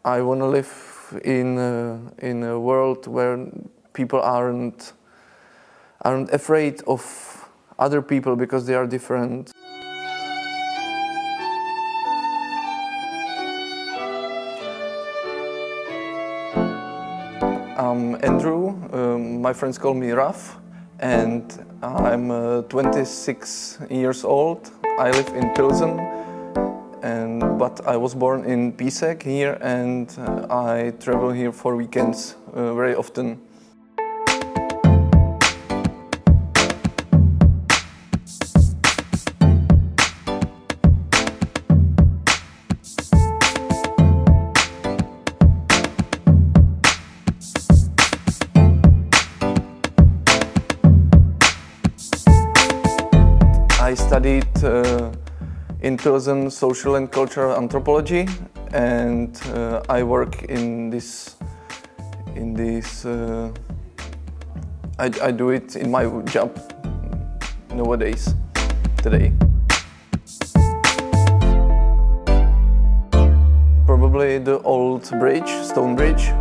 I want to live in a world where people aren't afraid of other people because they are different. I'm Andrew, my friends call me Raf, and I'm 26 years old. I live in Pilsen, but I was born in Písek here, and I travel here for weekends very often. I studied in Pilsen social and cultural anthropology, and I work in this. I do it in my job nowadays, today. Probably the old bridge, stone bridge,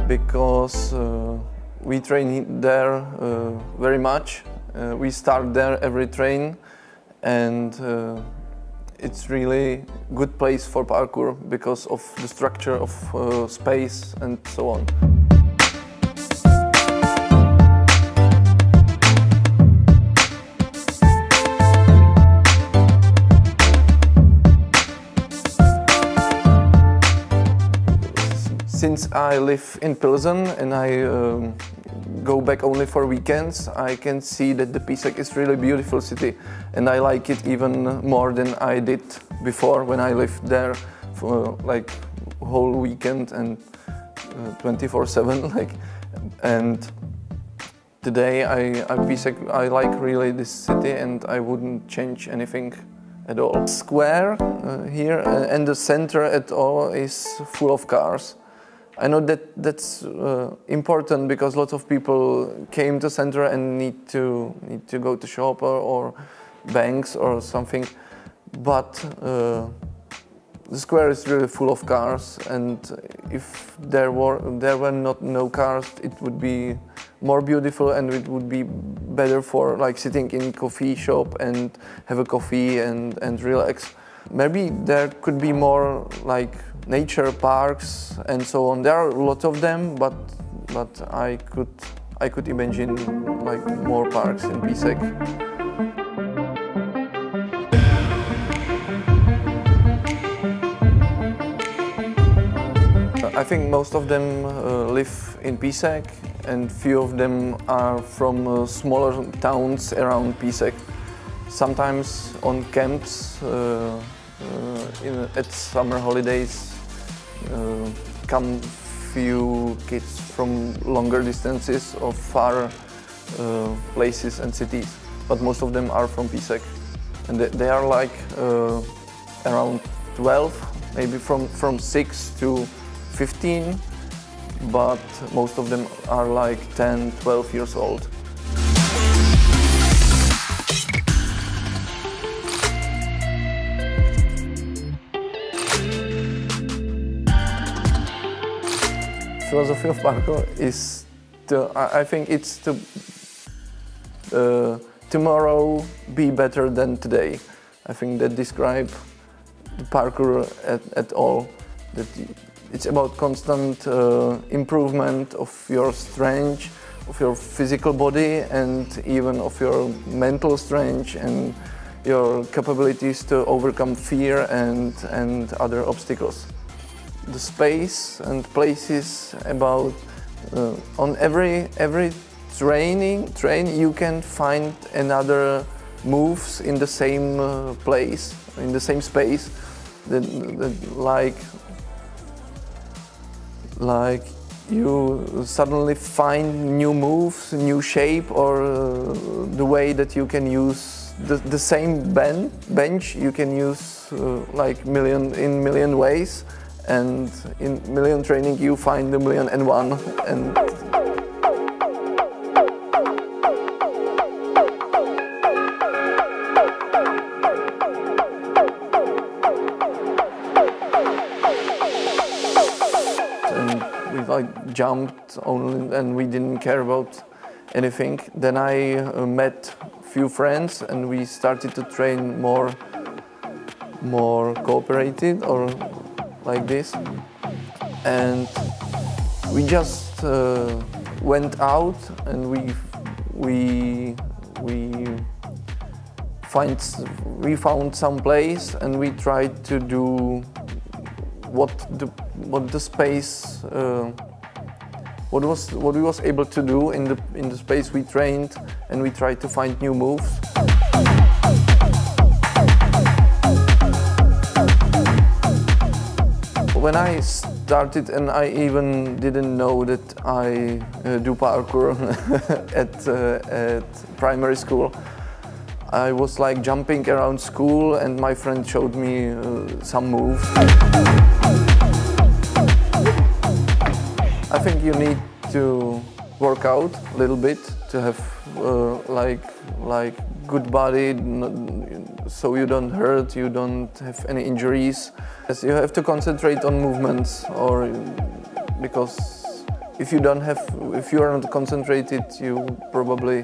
because we train there very much. We start there every train. And it's really good place for parkour because of the structure of space and so on. Since I live in Pilsen and I go back only for weekends, I can see that the Písek is really beautiful city, and I like it even more than I did before when I lived there for like whole weekend and 24/7 like. And today I like really this city, and I wouldn't change anything at all. Square here and the center at all is full of cars. I know that that's important because lots of people came to center and need to go to shop or banks or something, but the square is really full of cars, and if there were no cars, it would be more beautiful, and it would be better for like sitting in coffee shop and have a coffee and relax. Maybe there could be more like nature parks and so on. There are a lot of them, but I could imagine like more parks in Písek. I think most of them live in Písek, and few of them are from smaller towns around Písek. Sometimes on camps at summer holidays come few kids from longer distances or far places and cities, but most of them are from Písek, and they are like around 12, maybe from 6 to 15, but most of them are like 10, 12 years old. Philosophy of parkour is I think it's to tomorrow be better than today. I think that describe the parkour at all. That it's about constant improvement of your strength, of your physical body, and even of your mental strength and your capabilities to overcome fear and other obstacles. The space and places about on every train you can find another moves in the same place, in the same space, that like you suddenly find new moves, new shape, or the way that you can use the same bench you can use like in million ways. And in million training you find the 1,000,001. And and we like jumped only, and we didn't care about anything. Then I met few friends, and we started to train more cooperated or like this, and we just went out, and we found some place, and we tried to do what the space what we was able to do in the space we trained, and we tried to find new moves. When I started, and I even didn't know that I do parkour at primary school, I was like jumping around school, and my friend showed me some moves. I think you need to work out a little bit to have like good body, so you don't hurt, you don't have any injuries. Yes, you have to concentrate on movements, or because if you are not concentrated, you would probably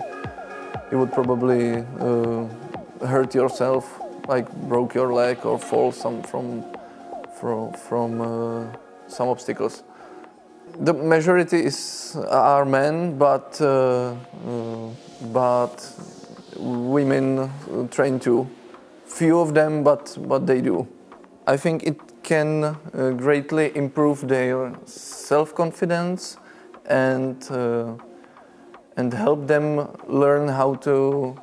hurt yourself, like broke your leg or fall from some obstacles. The majority are men, but women train too. Few of them, but they do. I think it can greatly improve their self-confidence and help them learn how to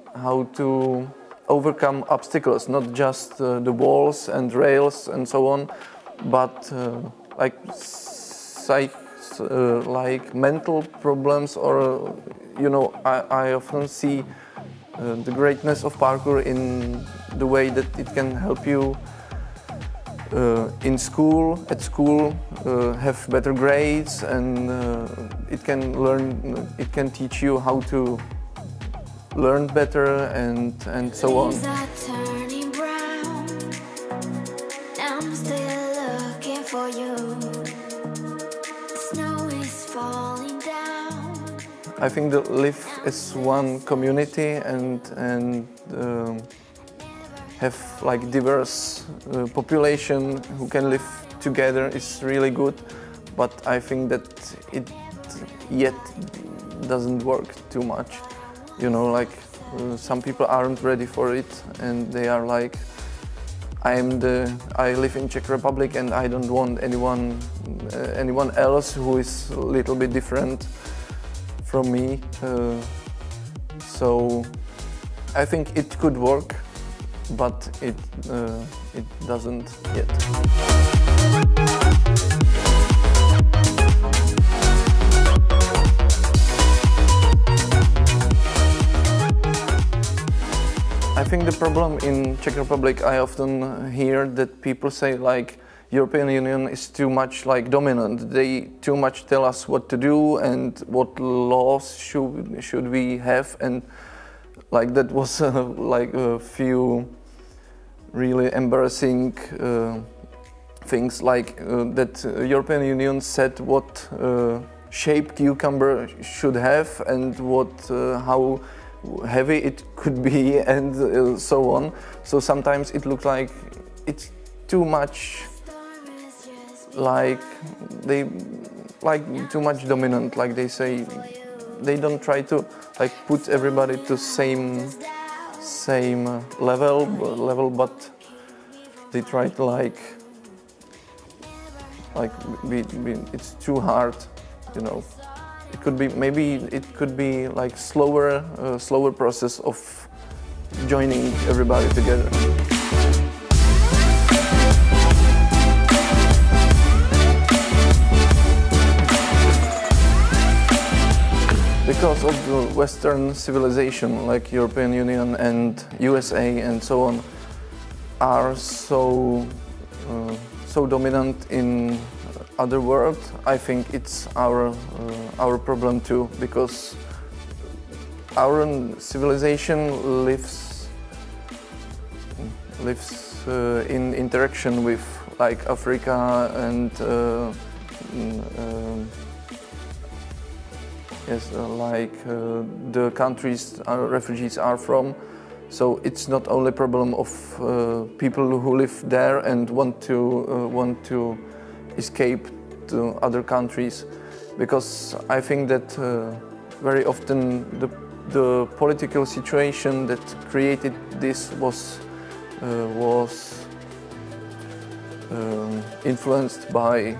overcome obstacles, not just the walls and rails and so on, but like mental problems, or I often see the greatness of parkour in the way that it can help you at school, have better grades, and it can teach you how to learn better and so on. I think that live as one community and have like diverse population who can live together is really good, but I think that it yet doesn't work too much. Some people aren't ready for it, and they are like, I live in Czech Republic, and I don't want anyone else who is a little bit different from me. So I think it could work, but it doesn't yet. I think the problem in Czech Republic, I often hear that people say like European Union is too much like dominant. They too much tell us what to do and what laws should we have, and like that was like a few really embarrassing things, like that European Union said what shape cucumber should have and how heavy it could be, and so on. So sometimes it looks like it's too much, like too much dominant. Like they say, they don't try to like put everybody to same level, but they try to like it's too hard, It could be, maybe it could be like slower process of joining everybody together. Because of the Western civilization, like European Union and USA and so on, are so dominant in other world, I think it's our problem too, because our civilization lives in interaction with like Africa and the countries our refugees are from. So it's not only a problem of people who live there and want to escape to other countries, because I think that very often the political situation that created this was influenced by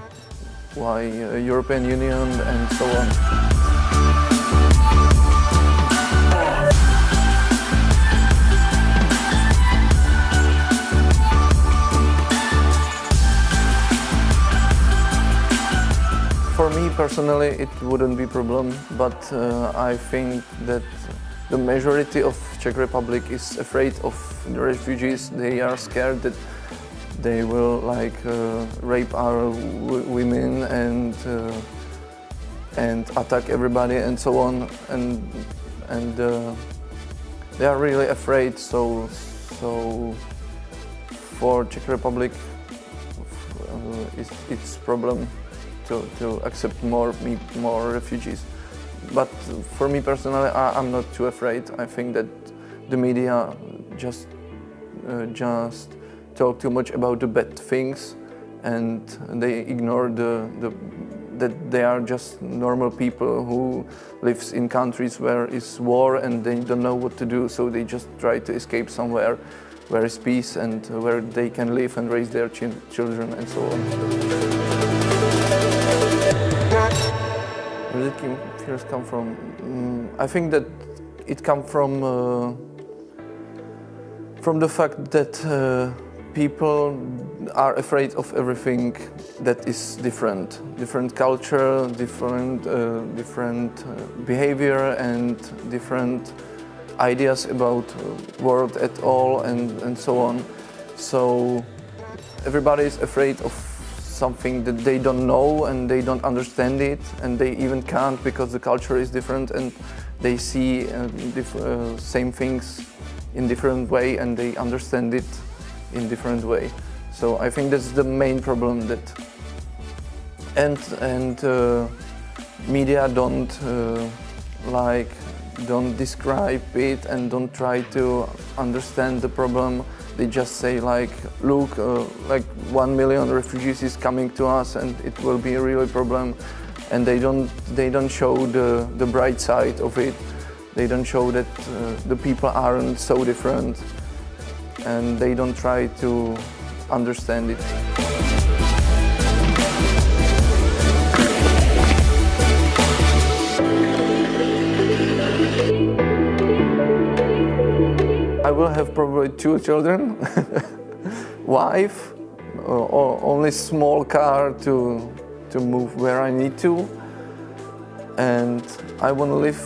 European Union and so on. For me personally, it wouldn't be a problem, but I think that the majority of Czech Republic is afraid of the refugees. They are scared that they will rape our women and attack everybody and so on, and they are really afraid. So for Czech Republic, it's a problem to accept more refugees. But for me personally, I'm not too afraid. I think that the media just talk too much about the bad things, and they ignore that they are just normal people who lives in countries where is war and they don't know what to do, so they just try to escape somewhere where is peace and where they can live and raise their children and so on. Where did fears come from? I think that it comes from the fact that people are afraid of everything that is different. Different culture, different behavior and different ideas about world at all and so on. So everybody is afraid of something that they don't know and they don't understand it, and they even can't because the culture is different and they see same things in different way and they understand it in different way. So I think that's the main problem, that and media don't describe it and don't try to understand the problem. They just say look, 1 million refugees is coming to us and it will be a real problem, and they don't show the bright side of it. They don't show that the people aren't so different, and they don't try to understand it. I will have probably 2 children, wife, or only small car to move where I need to, and I want to live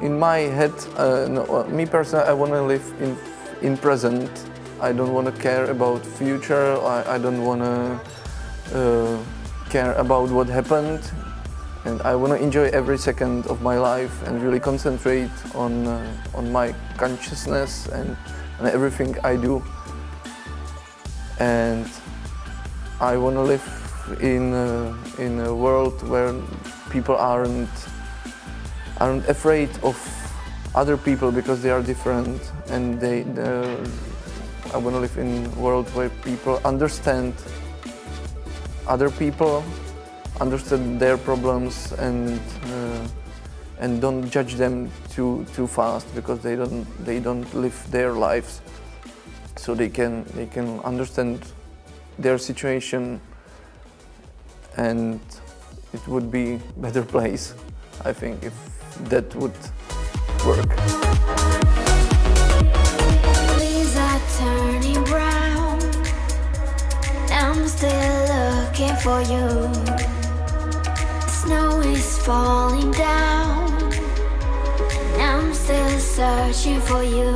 in my head. Me personally, I want to live in present. I don't want to care about future. I don't want to care about what happened, and I want to enjoy every second of my life and really concentrate on my consciousness and on everything I do. And I want to live in a world where people aren't afraid of other people because they are different, and I want to live in a world where people understand other people, understand their problems, and don't judge them too fast, because they don't live their lives, so they can understand their situation, and it would be a better place, I think, if that would work. Leaves are turning brown. I'm still looking for you. Snow is falling down, and I'm still searching for you.